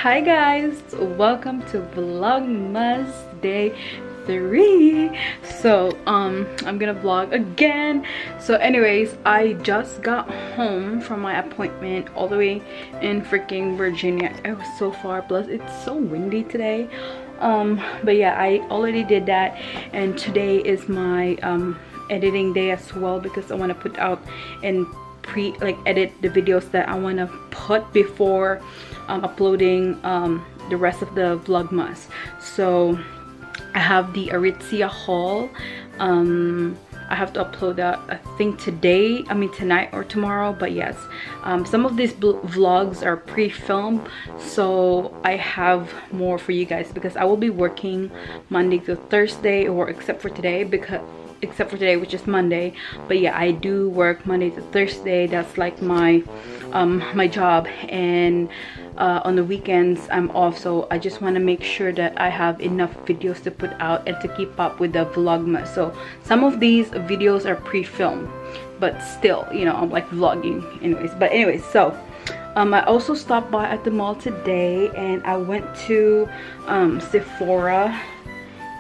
Hi guys, welcome to Vlogmas day 3. So I'm gonna vlog again. So anyways, I just got home from my appointment all the way in freaking Virginia. It was so far, plus it's so windy today. But yeah, I already did that, and today is my editing day as well, because I want to put out and edit the videos that I want to put before uploading the rest of the Vlogmas. So I have the Aritzia haul. I have to upload that, I think tonight or tomorrow. But yes, some of these vlogs are pre-filmed, so I have more for you guys, because I will be working Monday to Thursday, or except for today, which is Monday. But yeah, I do work Monday to Thursday. That's like my my job, and on the weekends I'm off. So I just want to make sure that I have enough videos to put out and to keep up with the Vlogmas. So some of these videos are pre-filmed, but still, you know, I'm like vlogging anyways. So I also stopped by at the mall today, and I went to Sephora,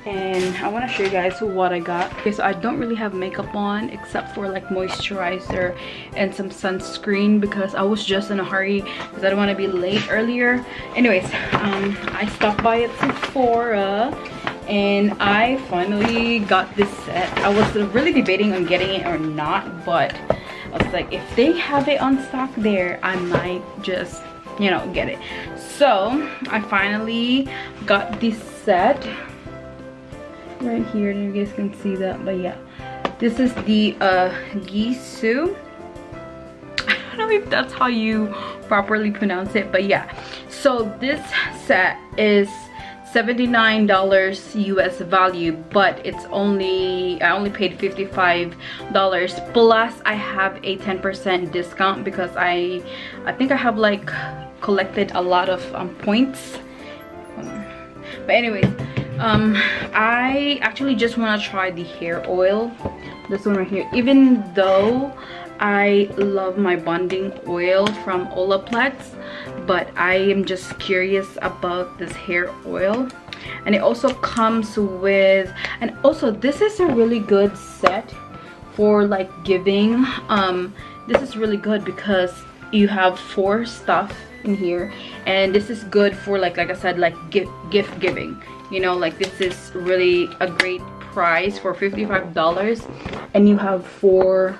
and I want to show you guys what I got. Okay, so I don't really have makeup on except for like moisturizer and some sunscreen, because I was just in a hurry because I don't want to be late earlier. Anyways, I stopped by at Sephora and I finally got this set. I was really debating on getting it or not, but I was like, if they have it on stock there, I might just, you know, get it. So I finally got this set right here, and you guys can see that. But yeah, this is the Xoxo. I don't know if that's how you properly pronounce it, but yeah. So this set is $79 US value, but I only paid $55, plus I have a 10% discount, because I think I have like collected a lot of points. But anyways, I actually just want to try the hair oil, this one right here, even though I love my bonding oil from Olaplex, but I am just curious about this hair oil. And it also comes with, and also this is a really good set for like giving. This is really good because you have 4 stuff in here, and this is good for like I said, like gift giving. You know, like this is really a great price for $55, and you have 4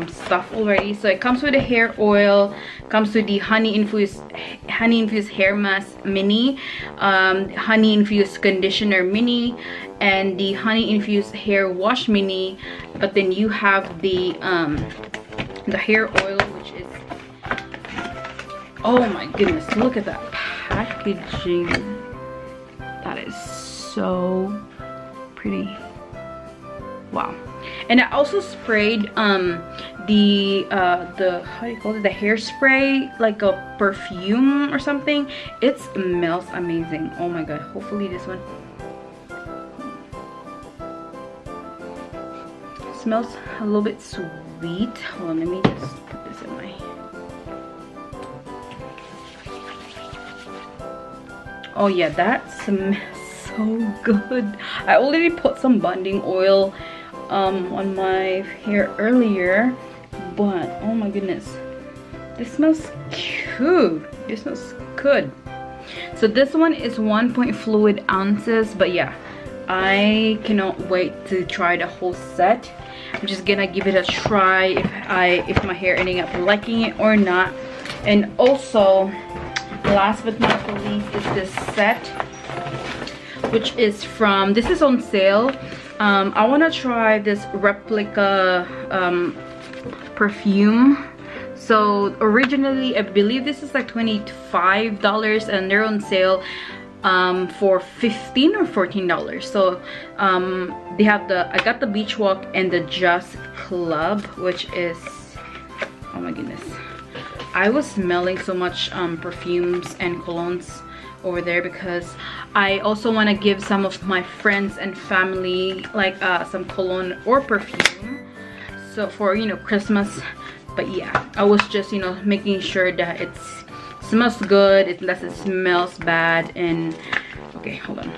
stuff already. So it comes with a hair oil, comes with the honey infused hair mask mini, honey infused conditioner mini, and the honey infused hair wash mini. But then you have the hair oil, which is, oh my goodness, look at that packaging. That is so pretty. Wow. And I also sprayed the how do you call it, the hairspray, like a perfume or something. It smells amazing. Oh my god, hopefully this one smells a little bit sweet. Hold on, let me just put this in my, oh yeah, that smells so good. I already put some bonding oil on my hair earlier, but oh my goodness, this smells cute. This smells good. So this one is 1 fluid ounces, but yeah, I cannot wait to try the whole set. I'm just gonna give it a try if my hair ending up liking it or not. And also, last but not least, is this set, which is from, this is on sale. I want to try this replica perfume. So originally I believe this is like $25, and they're on sale for $15 or $14. So they have I got the Beach Walk and the Just Club, which is, oh my goodness, I was smelling so much perfumes and colognes over there, because I also want to give some of my friends and family like some cologne or perfume, so for, you know, Christmas. But yeah, I was just, you know, making sure that it's smells good unless it smells bad. And okay, hold on,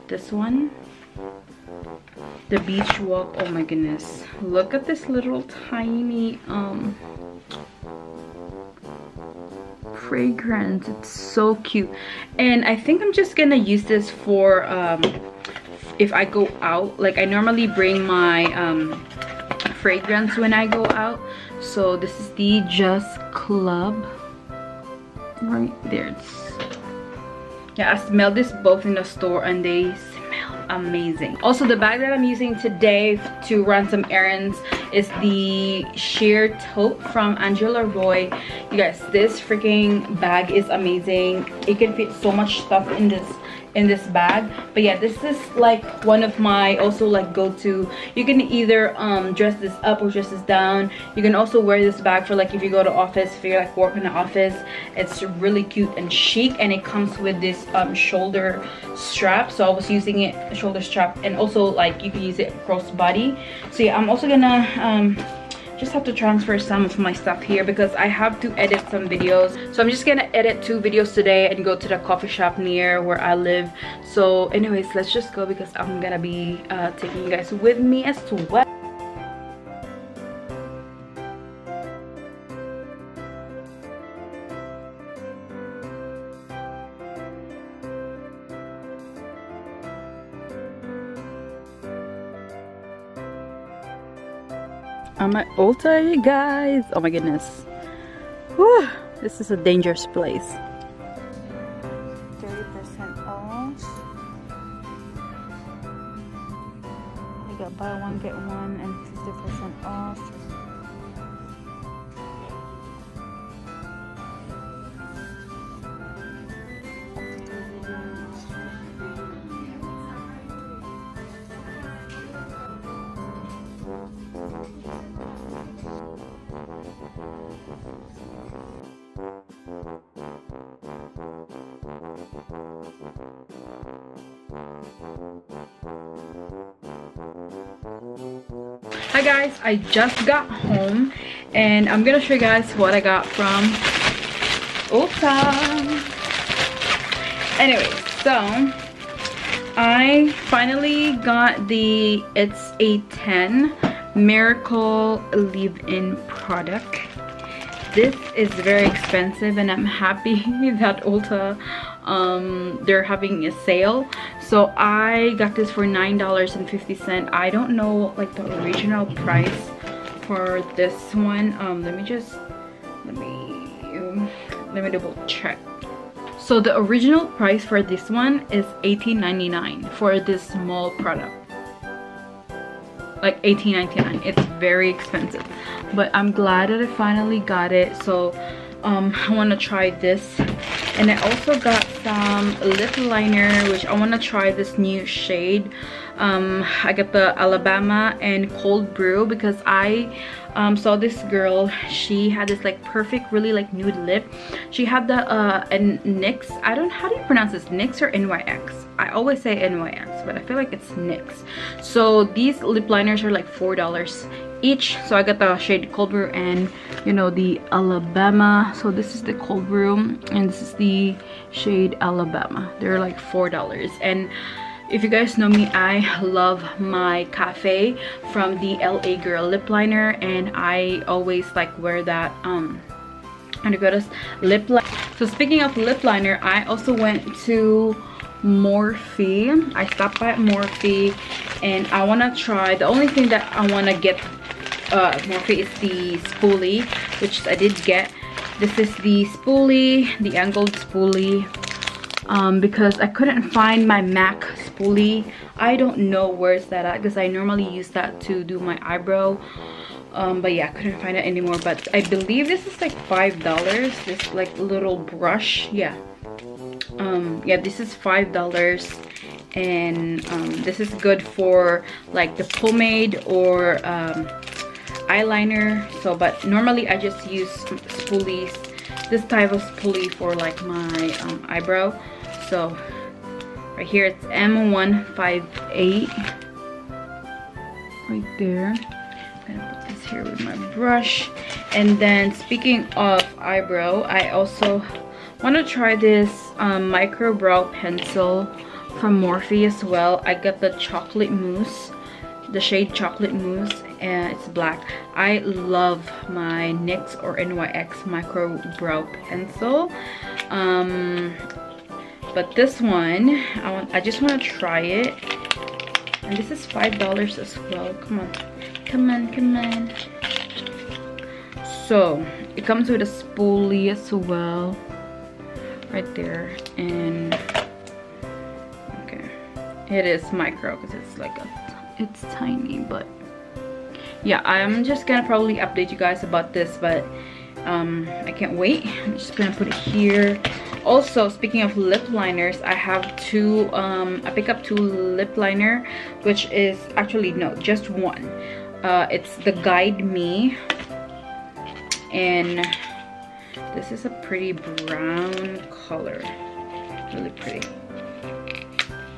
this one, the beach walk. Oh my goodness, look at this little tiny fragrance. It's so cute. And I think I'm just gonna use this for if I go out. Like I normally bring my fragrance when I go out. So this is the Just Club right there. Yeah, I smelled this both in the store and they smell amazing. Also, the bag that I'm using today to run some errands is the sheer tote from Angela Roy. You guys, this freaking bag is amazing. It can fit so much stuff in this bag. But yeah, this is like one of my also like go-to. You can either dress this up or dress this down. You can also wear this bag for like if you go to office, if you like work in the office. It's really cute and chic, and it comes with this shoulder strap. So I was using it shoulder strap, and also like you can use it crossbody. So yeah, I'm also gonna just have to transfer some of my stuff here because I have to edit some videos. So I'm just gonna edit 2 videos today and go to the coffee shop near where I live. So anyways, let's just go because I'm gonna be taking you guys with me as well. I'm at Ulta, you guys. Oh my goodness. Whew, this is a dangerous place. 30% off. We got buy one get one and 50% off. Hi guys, I just got home and I'm gonna show you guys what I got from Ulta. Anyway, so I finally got the It's a 10 Miracle Leave-In product. This is very expensive and I'm happy that Ulta they're having a sale. So I got this for $9.50. I don't know like the original price for this one. Let me double check. So the original price for this one is $18.99 for this small product. Like $18.99. It's very expensive, but I'm glad that I finally got it. So I want to try this. And I also got some lip liner, which I want to try this new shade. I got the Alabama and Cold Brew because I saw this girl. She had this like perfect, really like nude lip. She had the NYX. I don't know, how do you pronounce this? NYX or NYX? I always say NYX, but I feel like it's NYX. So these lip liners are like $4 each. So I got the shade Cold Brew and you know the Alabama. So this is the Cold Brew and this is the shade Alabama. They're like $4. And if you guys know me, I love my Cafe from the LA Girl lip liner, and I always like wear that lip liner. So speaking of lip liner, I also went to Morphe. I stopped by Morphe and I want to try, the only thing that I want to get Morphe is the spoolie, which I did get. This is the spoolie, the angled spoolie, because I couldn't find my MAC spoolie. I don't know where's that at because I normally use that to do my eyebrow. But yeah, I couldn't find it anymore. But I believe this is like $5. This like little brush, yeah. Yeah, this is $5, and this is good for like the pomade or eyeliner. So but normally I just use spoolies, this type of spoolie for like my eyebrow. So right here it's M158 right there. I'm gonna put this here with my brush. And then speaking of eyebrow, I also want to try this micro brow pencil from Morphe as well. I got the chocolate mousse, the shade chocolate mousse, and it's black. I love my NYX or NYX micro brow pencil, but this one I just want to try it, and this is $5 as well. Come on, come on, come on. So it comes with a spoolie as well right there, and okay, it is micro because it's like it's tiny, but yeah, I'm just gonna probably update you guys about this, but I can't wait. I'm just gonna put it here. Also, speaking of lip liners, I have two I picked up 2 lip liner, which is actually no, just one. It's the Guide Me, and this is a pretty brown color, really pretty.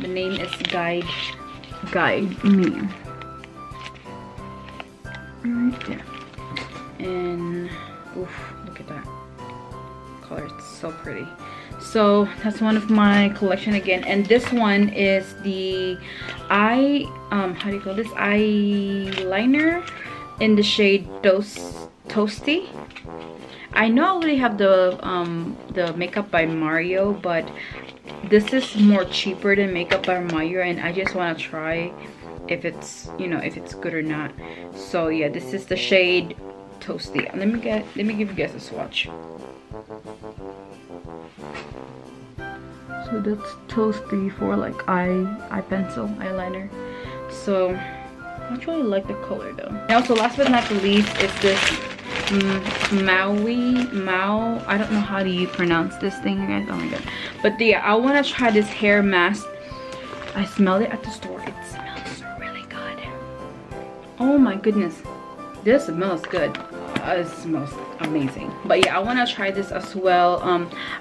The name is Guide Me, right there. And oof, look at that color, it's so pretty. So that's one of my collection again, and this one is the how do you call this, eyeliner in the shade Toasty. I know I already have the Makeup by Mario, but this is more cheaper than Makeup by Mario, and I just want to try if it's, you know, if it's good or not. So yeah, this is the shade Toasty. Let me give you guys a swatch. So that's Toasty for like eye pencil eyeliner. So I actually like the color though. And also, last but not the least, is this Mao. I don't know how do you pronounce this thing, guys. Oh my god. But yeah, I want to try this hair mask. I smelled it at the store. It smells really good. Oh my goodness, this smells good. It smells amazing. But yeah, I want to try this as well.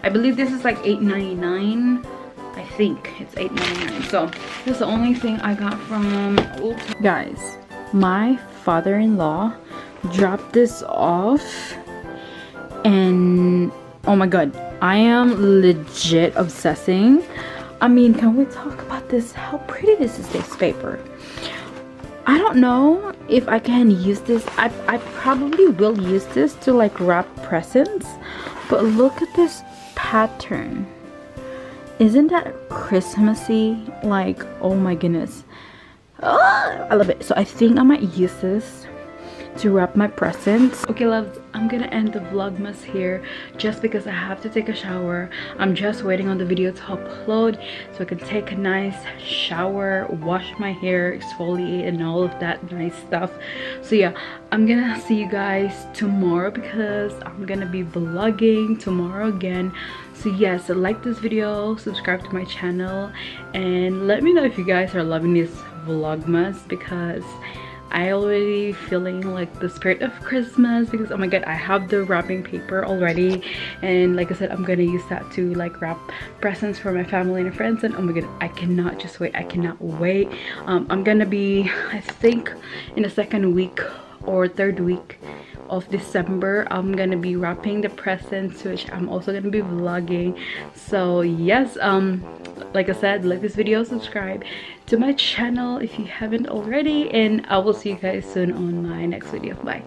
I believe this is like $8.99. I think it's $8.99. So this is the only thing I got from Ulta. Guys, my father-in-law dropped this off, and oh my god, I am legit obsessing. I mean, can we talk about this? How pretty this is, this paper. I don't know if I can use this. I probably will use this to like wrap presents, but look at this pattern. Isn't that Christmassy? Like, oh my goodness. I love it. So I think I might use this to wrap my presents. Okay loves, I'm gonna end the vlogmas here just because I have to take a shower. I'm just waiting on the video to upload so I can take a nice shower, wash my hair, exfoliate, and all of that nice stuff. So yeah, I'm gonna see you guys tomorrow because I'm gonna be vlogging tomorrow again. So yes, like this video, subscribe to my channel, and let me know if you guys are loving this vlogmas, because I already feeling like the spirit of Christmas, because oh my god, I have the wrapping paper already, and like I said, I'm gonna use that to like wrap presents for my family and friends, and oh my god, I cannot just wait. I cannot wait. I'm gonna be, I think, in the second week or third week of December, I'm gonna be wrapping the presents, which I'm also gonna be vlogging. So yes, like I said, like this video, subscribe to my channel if you haven't already, and I will see you guys soon on my next video. Bye.